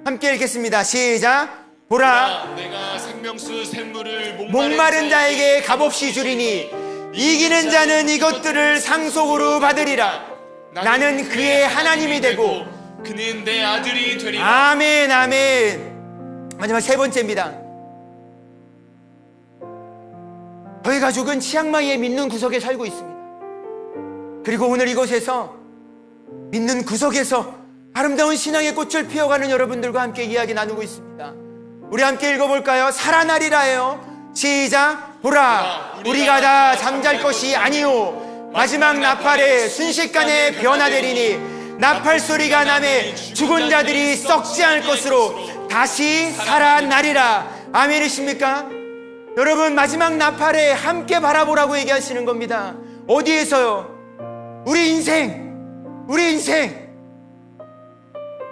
함께 읽겠습니다. 시작. 보라, 내가 생명수 샘물을 목마른 자에게 값없이 주리니 이기는 자는 이것들을 상속으로 받으리라. 나는 그의 하나님이 되고 그는 내 아들이 되리라. 아멘. 마지막 세 번째입니다. 저희 가족은 치앙마이의 믿는 구석에 살고 있습니다. 그리고 오늘 이곳에서 믿는 구석에서 아름다운 신앙의 꽃을 피워가는 여러분들과 함께 이야기 나누고 있습니다. 우리 함께 읽어볼까요? 살아나리라예요. 시작. 보라, 우리가 다 잠잘 것이 아니오. 마지막 나팔에 순식간에 변화되리니 나팔 소리가 나매 죽은 자들이 썩지 않을 것으로 다시 살아나리라. 아멘이십니까? 여러분, 마지막 나팔에 함께 바라보라고 얘기하시는 겁니다. 어디에서요? 우리 인생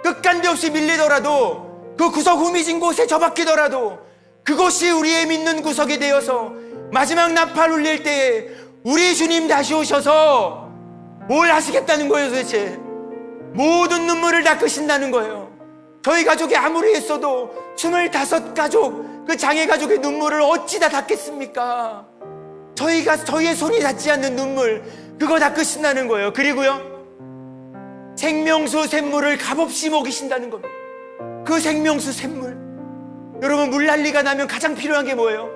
끝간데 없이 밀리더라도 그 구석 후미진 곳에 처박히더라도 그곳이 우리의 믿는 구석이 되어서 마지막 나팔 울릴 때에 우리 주님 다시 오셔서 뭘 하시겠다는 거예요? 도대체 모든 눈물을 닦으신다는 거예요. 저희 가족이 아무리 했어도 25가족 그 장애 가족의 눈물을 어찌 다 닦겠습니까? 저희의 손이 닿지 않는 눈물, 그거 닦으신다는 거예요. 그리고요, 생명수 샘물을 값없이 먹이신다는 겁니다. 그 생명수 샘물, 여러분, 물난리가 나면 가장 필요한 게 뭐예요?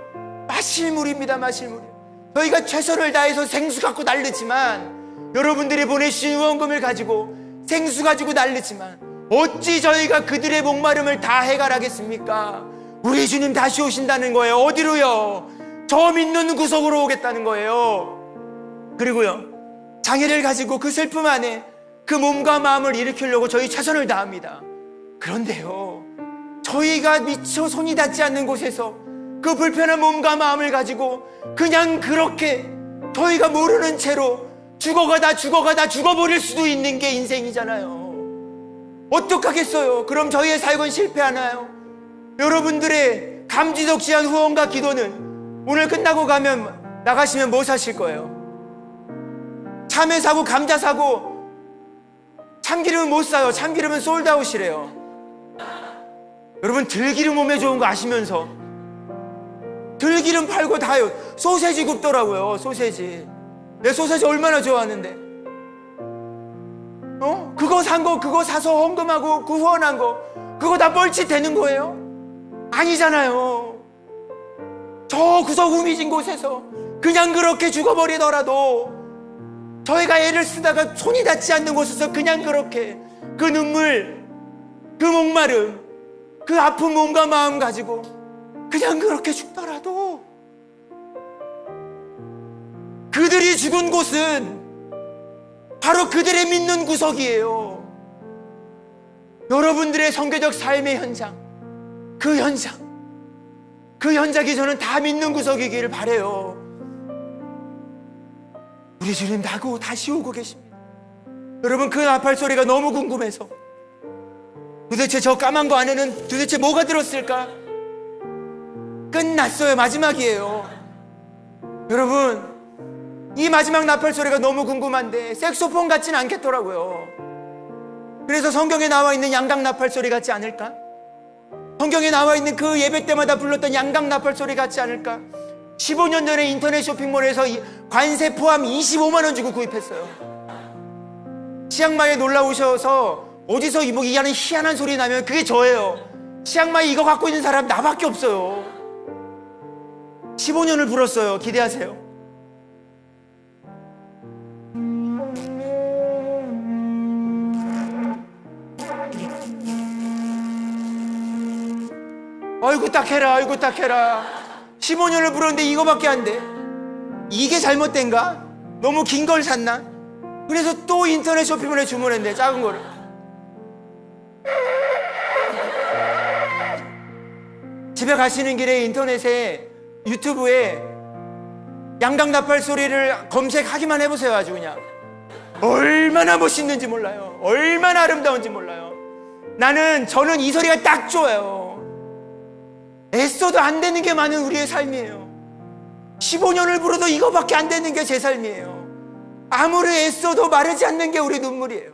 마실 물입니다. 마실 물. 저희가 최선을 다해서 생수 갖고 날르지만, 여러분들이 보내주신 후원금을 가지고 생수 가지고 날르지만 어찌 저희가 그들의 목마름을 다 해결하겠습니까? 우리 주님 다시 오신다는 거예요. 어디로요? 저 믿는 구석으로 오겠다는 거예요. 그리고요, 장애를 가지고 그 슬픔 안에 그 몸과 마음을 일으키려고 저희 최선을 다합니다. 그런데요, 저희가 미처 손이 닿지 않는 곳에서 그 불편한 몸과 마음을 가지고 그냥 그렇게 저희가 모르는 채로 죽어버릴 수도 있는 게 인생이잖아요. 어떡하겠어요? 그럼 저희의 삶은 실패하나요? 여러분들의 감지덕지한 후원과 기도는 오늘 끝나고 나가시면 뭐 사실 거예요? 참외 사고, 감자 사고, 참기름은 못 사요. 참기름은 솔드아웃이래요. 여러분, 들기름 몸에 좋은 거 아시면서 들기름 팔고 다요. 소세지 굽더라고요. 소세지. 내 소세지 얼마나 좋아하는데. 그거 산 거, 그거 사서 헌금하고 그 후원한 거, 그거 다 뻘짓되는 거예요? 아니잖아요. 저 구석 후미진 곳에서 그냥 그렇게 죽어버리더라도 저희가 애를 쓰다가 손이 닿지 않는 곳에서 그냥 그렇게 그 눈물, 그 목마름, 그 아픈 몸과 마음 가지고 그냥 그렇게 죽더라도 그들이 죽은 곳은 바로 그들의 믿는 구석이에요. 여러분들의 선교적 삶의 현장, 그 현장이 저는 다 믿는 구석이기를 바라요. 우리 주님 나고 다시 오고 계십니다. 여러분, 그 나팔 소리가 너무 궁금해서 도대체 저 까만 거 안에는 도대체 뭐가 들었을까? 끝났어요. 마지막이에요. 여러분, 이 마지막 나팔 소리가 너무 궁금한데 색소폰 같진 않겠더라고요. 그래서 성경에 나와 있는 양각 나팔 소리 같지 않을까? 성경에 나와 있는 그 예배 때마다 불렀던 양각 나팔 소리 같지 않을까? 15년 전에 인터넷 쇼핑몰에서 관세 포함 25만 원 주고 구입했어요. 치앙마이에 놀러 오셔서 어디서 이 하는 희한한 소리 나면 그게 저예요. 치앙마이 이거 갖고 있는 사람 나밖에 없어요. 15년을 불었어요. 기대하세요. 아이고 딱해라, 아이고 딱해라. 15년을 불었는데 이거밖에 안 돼. 이게 잘못된가? 너무 긴 걸 샀나? 그래서 또 인터넷 쇼핑몰에 주문했네, 작은 거를. 집에 가시는 길에 인터넷에, 유튜브에 양각 나팔 소리를 검색하기만 해보세요. 아주 그냥 얼마나 멋있는지 몰라요. 얼마나 아름다운지 몰라요. 저는 이 소리가 딱 좋아요. 애써도 안 되는 게 많은 우리의 삶이에요. 15년을 불어도 이거밖에 안 되는 게 제 삶이에요. 아무리 애써도 마르지 않는 게 우리 눈물이에요.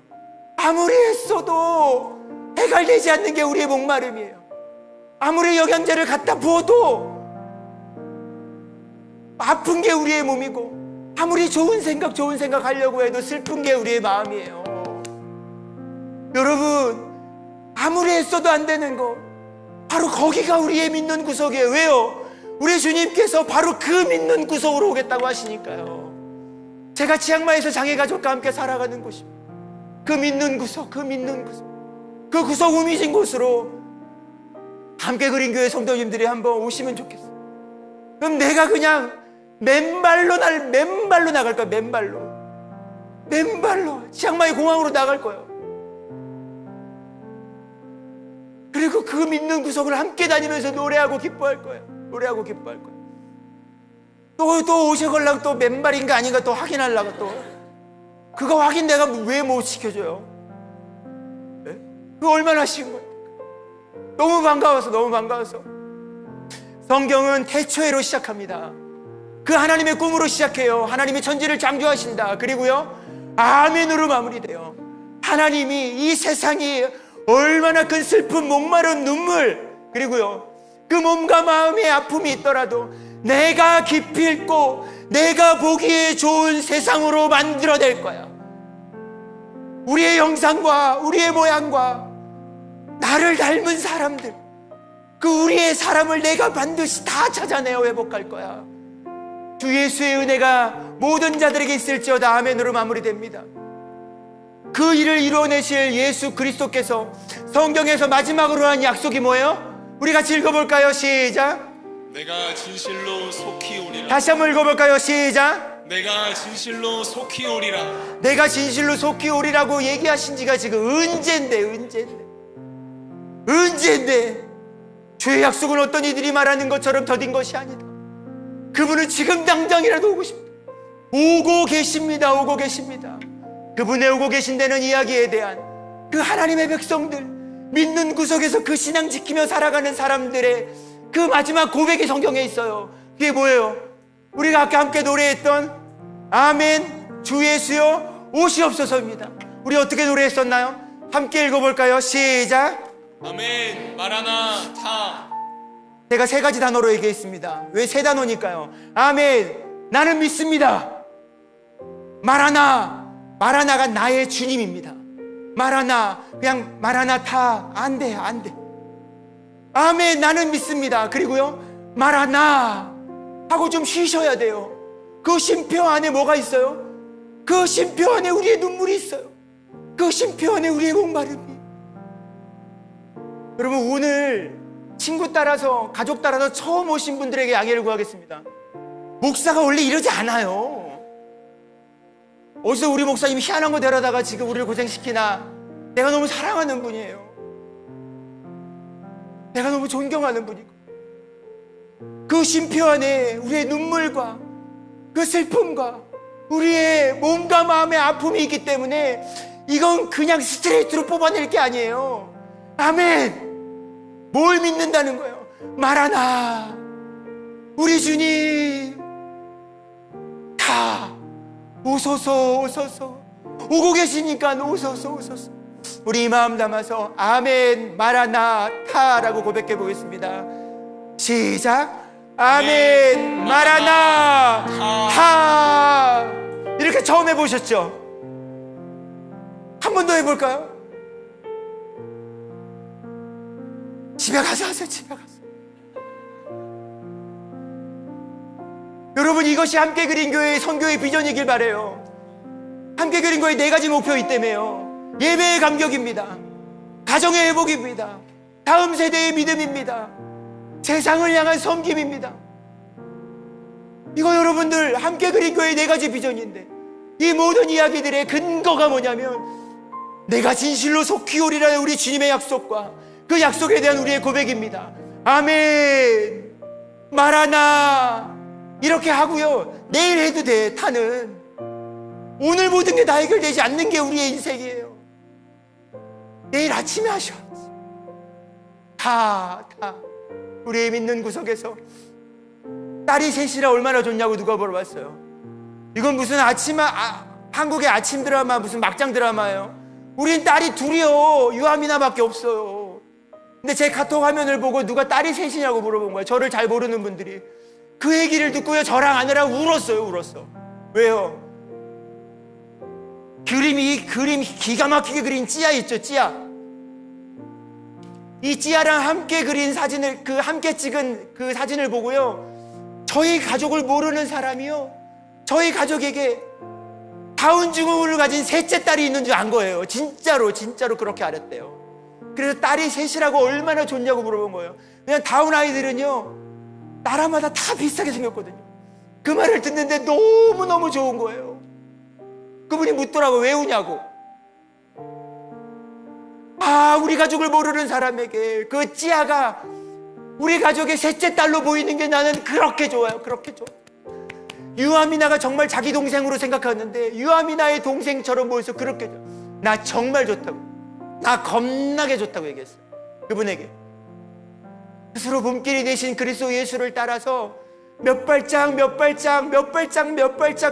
아무리 애써도 해갈되지 않는 게 우리의 목마름이에요. 아무리 영양제를 갖다 부어도 아픈 게 우리의 몸이고, 아무리 좋은 생각 하려고 해도 슬픈 게 우리의 마음이에요. 여러분, 아무리 애써도 안 되는 거, 바로 거기가 우리의 믿는 구석이에요. 왜요? 우리 주님께서 바로 그 믿는 구석으로 오겠다고 하시니까요. 제가 치앙마이에서 장애가족과 함께 살아가는 곳입니다. 그 믿는 구석, 그 구석 우미진 곳으로 함께 그린 교회 성도님들이 한번 오시면 좋겠어요. 그럼 내가 그냥 맨발로 나갈 거야. 맨발로 치앙마이 공항으로 나갈 거예요. 그리고 그 믿는 구석을 함께 다니면서 노래하고 기뻐할 거예요. 또 오셔걸랑 또 맨발인가 아닌가 또 확인하려고 또. 그거 확인 내가 왜 못 시켜줘요? 네? 그거 얼마나 쉬운 거예요? 너무 반가워서. 성경은 태초에로 시작합니다. 그 하나님의 꿈으로 시작해요. 하나님이 천지를 창조하신다. 그리고요, 아멘으로 마무리돼요. 하나님이 이 세상이 얼마나 큰 슬픔, 목마른 눈물, 그리고요, 그 몸과 마음의 아픔이 있더라도 내가 기필코 내가 보기에 좋은 세상으로 만들어낼 거야. 우리의 형상과 우리의 모양과 나를 닮은 사람들, 그 우리의 사람을 내가 반드시 다 찾아내어 회복할 거야. 주 예수의 은혜가 모든 자들에게 있을지어다. 아멘으로 마무리됩니다. 그 일을 이루어내실 예수 그리스도께서 성경에서 마지막으로 한 약속이 뭐예요? 우리 같이 읽어볼까요? 시작. 내가 진실로 속히 오리라. 다시 한번 읽어볼까요? 시작. 내가 진실로 속히 오리라. 내가 진실로 속히 오리라고 얘기하신 지가 지금 언젠데 주의 약속은 어떤 이들이 말하는 것처럼 더딘 것이 아니다. 그분은 지금 당장이라도 오고 싶다. 오고 계십니다. 그분의 오고 계신다는 이야기에 대한 그 하나님의 백성들, 믿는 구석에서 그 신앙 지키며 살아가는 사람들의 그 마지막 고백이 성경에 있어요. 그게 뭐예요? 우리가 아까 함께 노래했던 아멘 주 예수여 오시옵소서입니다. 우리 어떻게 노래했었나요? 함께 읽어볼까요? 시작. 아멘 마라나타. 제가 세 가지 단어로 얘기했습니다. 왜 세 단어니까요? 아멘, 나는 믿습니다. 마라나가 나의 주님입니다. 그냥 마라나타 안 돼. 아멘, 나는 믿습니다. 그리고요, 마라나 하고 좀 쉬셔야 돼요. 그 쉼표 안에 뭐가 있어요? 그 쉼표 안에 우리의 눈물이 있어요. 그 쉼표 안에 우리의 목마름이. 여러분, 오늘 친구 따라서, 가족 따라서 처음 오신 분들에게 양해를 구하겠습니다. 목사가 원래 이러지 않아요. 어디서 우리 목사님 희한한 거 데려다가 지금 우리를 고생시키나. 내가 너무 사랑하는 분이에요. 내가 너무 존경하는 분이고, 그 쉼표 안에 우리의 눈물과 그 슬픔과 우리의 몸과 마음의 아픔이 있기 때문에 이건 그냥 스트레이트로 뽑아낼 게 아니에요. 아멘. 뭘 믿는다는 거예요? 말하나 우리 주님 다 오소서 오소서. 오고 계시니까 오소서 오소서. 우리 이 마음 담아서 아멘 마라나타라고 고백해 보겠습니다. 시작. 아멘 마라나타. 이렇게 처음 해보셨죠? 한 번 더 해볼까요? 집에 가서 하세요. 집에 가서. 여러분, 이것이 함께 그린 교회의 선교의 비전이길 바라요. 함께 그린 교회의 4가지 목표 있다며요. 예배의 감격입니다. 가정의 회복입니다. 다음 세대의 믿음입니다. 세상을 향한 섬김입니다. 이거 여러분들 함께 그린 교회의 4가지 비전인데, 이 모든 이야기들의 근거가 뭐냐면 내가 진실로 속히 오리라는 우리 주님의 약속과 그 약속에 대한 우리의 고백입니다. 아멘 마라나. 이렇게 하고요, 내일 해도 돼. 타는 오늘 모든 게 다 해결되지 않는 게 우리의 인생이에요. 내일 아침에 하셔야지. 다 우리의 믿는 구석에서 딸이 셋이라 얼마나 좋냐고 누가 물어봤어요. 이건 무슨 한국의 아침 드라마, 무슨 막장 드라마예요. 우린 딸이 둘이요, 유아미나밖에 없어요. 근데 제 카톡 화면을 보고 누가 딸이 셋이냐고 물어본 거예요. 저를 잘 모르는 분들이. 그 얘기를 듣고요, 저랑 아내랑 울었어요. 왜요? 이 그림 기가 막히게 그린 찌아 있죠, 찌아. 이 찌아랑 함께 그린 사진을, 함께 찍은 그 사진을 보고요, 저희 가족을 모르는 사람이요, 저희 가족에게 다운 증후군을 가진 셋째 딸이 있는 줄 안 거예요. 진짜로 그렇게 알았대요. 그래서 딸이 셋이라고 얼마나 좋냐고 물어본 거예요. 그냥 다운 아이들은요, 나라마다 다 비슷하게 생겼거든요. 그 말을 듣는데 너무너무 좋은 거예요. 그분이 묻더라고요. 왜 우냐고. 우리 가족을 모르는 사람에게 그 찌아가 우리 가족의 셋째 딸로 보이는 게 나는 그렇게 좋아요. 그렇게 좋아. 유아미나가 정말 자기 동생으로 생각하는데 유아미나의 동생처럼 보여서 그렇게 좋아. 나 정말 좋다고, 나 겁나게 좋다고 얘기했어요. 그분에게. 스스로 몸길이 되신 그리스도 예수를 따라서 몇 발짝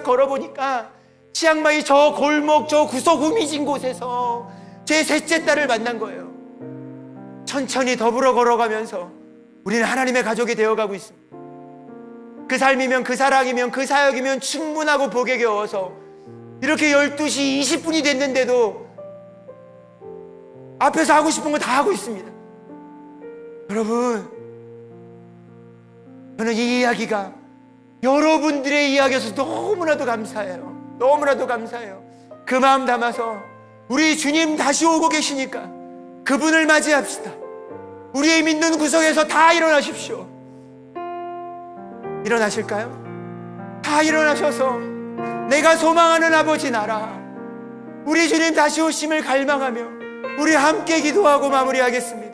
걸어보니까 치앙마이 저 골목, 저 구석 후미진 곳에서 제 셋째 딸을 만난 거예요. 천천히 더불어 걸어가면서 우리는 하나님의 가족이 되어가고 있습니다. 그 삶이면, 그 사랑이면, 그 사역이면 충분하고 복에 겨워서 이렇게 12시 20분이 됐는데도 앞에서 하고 싶은 거 다 하고 있습니다. 여러분, 저는 이 이야기가 여러분들의 이야기여서 너무나도 감사해요. 너무나도 감사해요. 그 마음 담아서 우리 주님 다시 오고 계시니까 그분을 맞이합시다. 우리의 믿는 구석에서 다 일어나십시오. 일어나실까요? 다 일어나셔서 내가 소망하는 아버지 나라, 우리 주님 다시 오심을 갈망하며 우리 함께 기도하고 마무리하겠습니다.